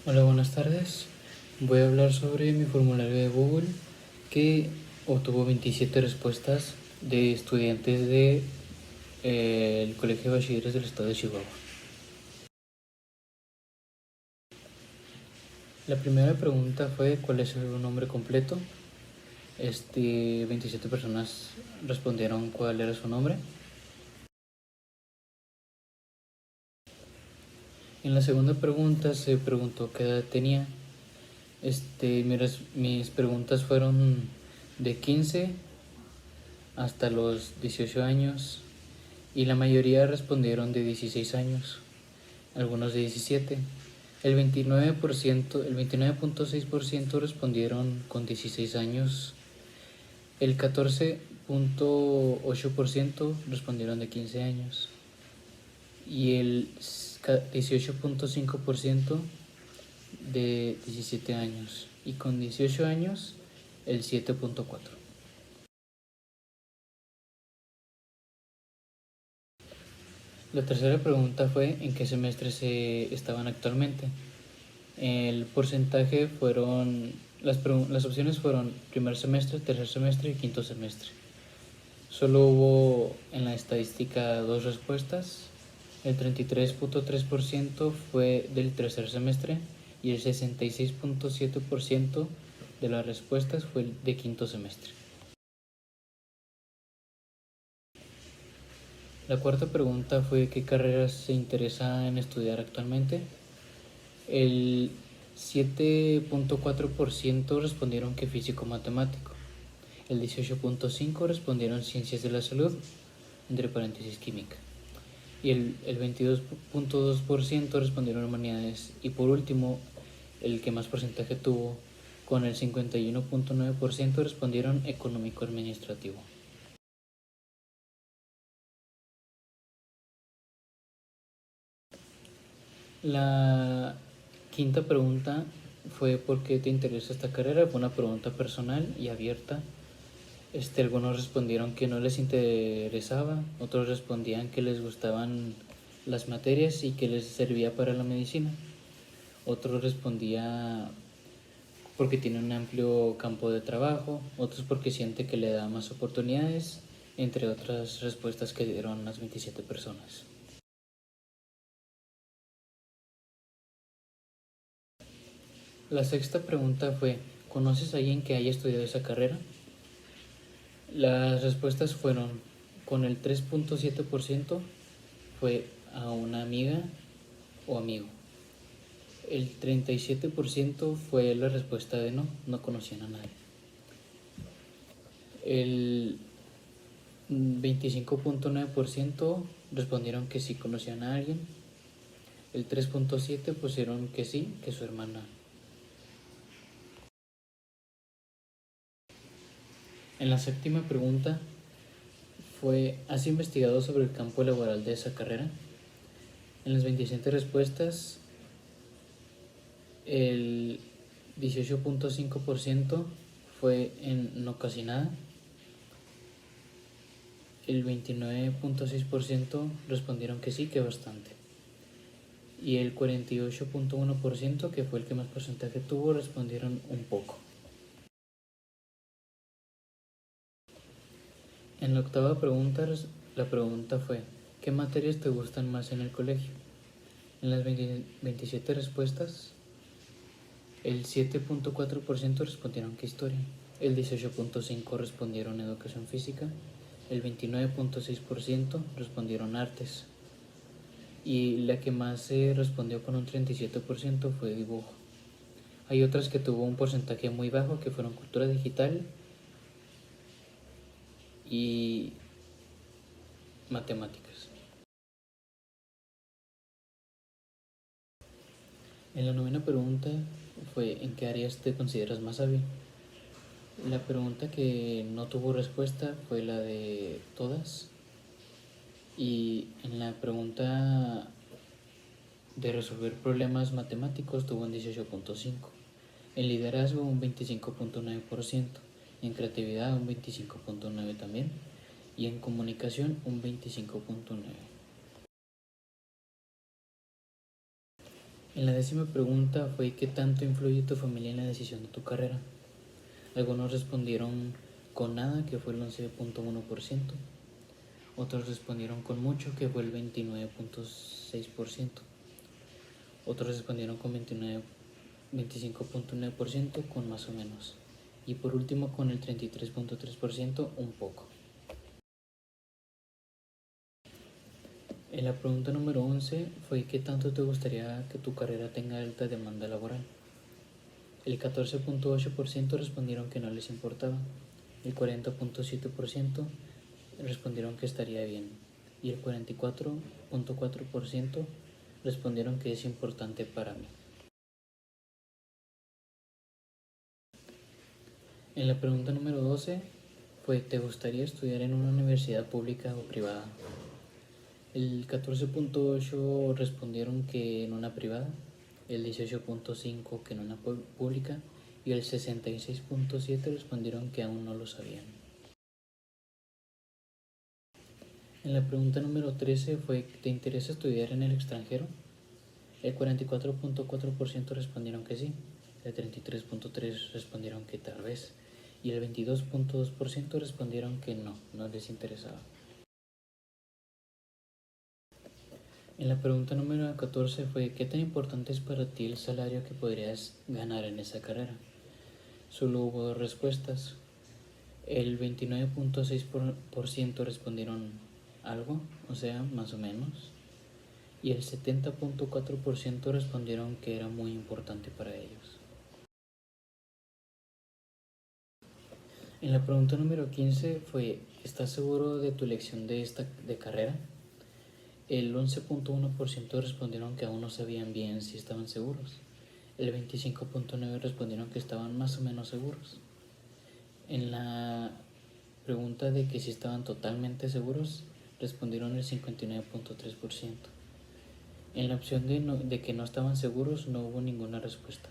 Hola, buenas tardes. Voy a hablar sobre mi formulario de Google que obtuvo 27 respuestas de estudiantes de el Colegio de Bachilleres del Estado de Chihuahua. La primera pregunta fue ¿cuál es su nombre completo? 27 personas respondieron cuál era su nombre. En la segunda pregunta se preguntó qué edad tenía. Mis preguntas fueron de 15 hasta los 18 años y la mayoría respondieron de 16 años, algunos de 17. El 29.6% respondieron con 16 años, el 14.8% respondieron de 15 años y el 18.5% de 17 años, y con 18 años el 7.4%. La tercera pregunta fue ¿en qué semestre se estaban actualmente? El porcentaje fueron, las opciones fueron primer semestre, tercer semestre y quinto semestre. Solo hubo en la estadística dos respuestas. El 33.3% fue del tercer semestre y el 66.7% de las respuestas fue de quinto semestre. La cuarta pregunta fue ¿qué carreras se interesa en estudiar actualmente? El 7.4% respondieron que físico-matemático. El 18.5% respondieron ciencias de la salud, entre paréntesis química. Y el 22.2% respondieron humanidades. Y por último, el que más porcentaje tuvo, con el 51.9% respondieron económico-administrativo. La quinta pregunta fue ¿por qué te interesa esta carrera? Fue una pregunta personal y abierta. Algunos respondieron que no les interesaba, otros respondían que les gustaban las materias y que les servía para la medicina. Otros respondía porque tiene un amplio campo de trabajo, otros porque siente que le da más oportunidades, entre otras respuestas que dieron las 27 personas. La sexta pregunta fue ¿conoces a alguien que haya estudiado esa carrera? Las respuestas fueron con el 3.7% fue a una amiga o amigo. El 37% fue la respuesta de no conocían a nadie. El 25.9% respondieron que sí conocían a alguien. El 3.7% pusieron que sí, que su hermana. En la séptima pregunta fue ¿has investigado sobre el campo laboral de esa carrera? En las 27 respuestas, el 18.5% fue en no casi nada. El 29.6% respondieron que sí, que bastante. Y el 48.1%, que fue el que más porcentaje tuvo, respondieron un poco. En la octava pregunta, la pregunta fue ¿qué materias te gustan más en el colegio? En las 27 respuestas, el 7.4% respondieron que historia, el 18.5% respondieron educación física, el 29.6% respondieron artes y la que más se respondió con un 37% fue dibujo. Hay otras que tuvo un porcentaje muy bajo que fueron cultura digital y matemáticas. En la novena pregunta fue ¿en qué áreas te consideras más hábil? La pregunta que no tuvo respuesta fue la de todas. Y en la pregunta de resolver problemas matemáticos tuvo un 18.5%. En liderazgo un 25.9%. En creatividad un 25.9% también. Y en comunicación un 25.9%. En la 10ª pregunta fue ¿qué tanto influye tu familia en la decisión de tu carrera? Algunos respondieron con nada, que fue el 11.1%. Otros respondieron con mucho, que fue el 29.6%. Otros respondieron con 25.9%, con más o menos. Y por último, con el 33.3%, un poco. En la pregunta número 11 fue ¿qué tanto te gustaría que tu carrera tenga alta demanda laboral? El 14.8% respondieron que no les importaba. El 40.7% respondieron que estaría bien. Y el 44.4% respondieron que es importante para mí. En la pregunta número 12 fue ¿te gustaría estudiar en una universidad pública o privada? El 14.8% respondieron que en una privada, el 18.5% que en una pública y el 66.7% respondieron que aún no lo sabían. En la pregunta número 13 fue ¿te interesa estudiar en el extranjero? El 44.4% respondieron que sí, el 33.3% respondieron que tal vez y el 22.2% respondieron que no les interesaba. En la pregunta número 14 fue ¿qué tan importante es para ti el salario que podrías ganar en esa carrera? Solo hubo 2 respuestas. El 29.6% respondieron algo, o sea, más o menos, y el 70.4% respondieron que era muy importante para ellos. En la pregunta número 15 fue ¿estás seguro de tu elección de carrera? El 11.1% respondieron que aún no sabían bien si estaban seguros. El 25.9% respondieron que estaban más o menos seguros. En la pregunta de que si estaban totalmente seguros, respondieron el 59.3%. En la opción de que no estaban seguros no hubo ninguna respuesta.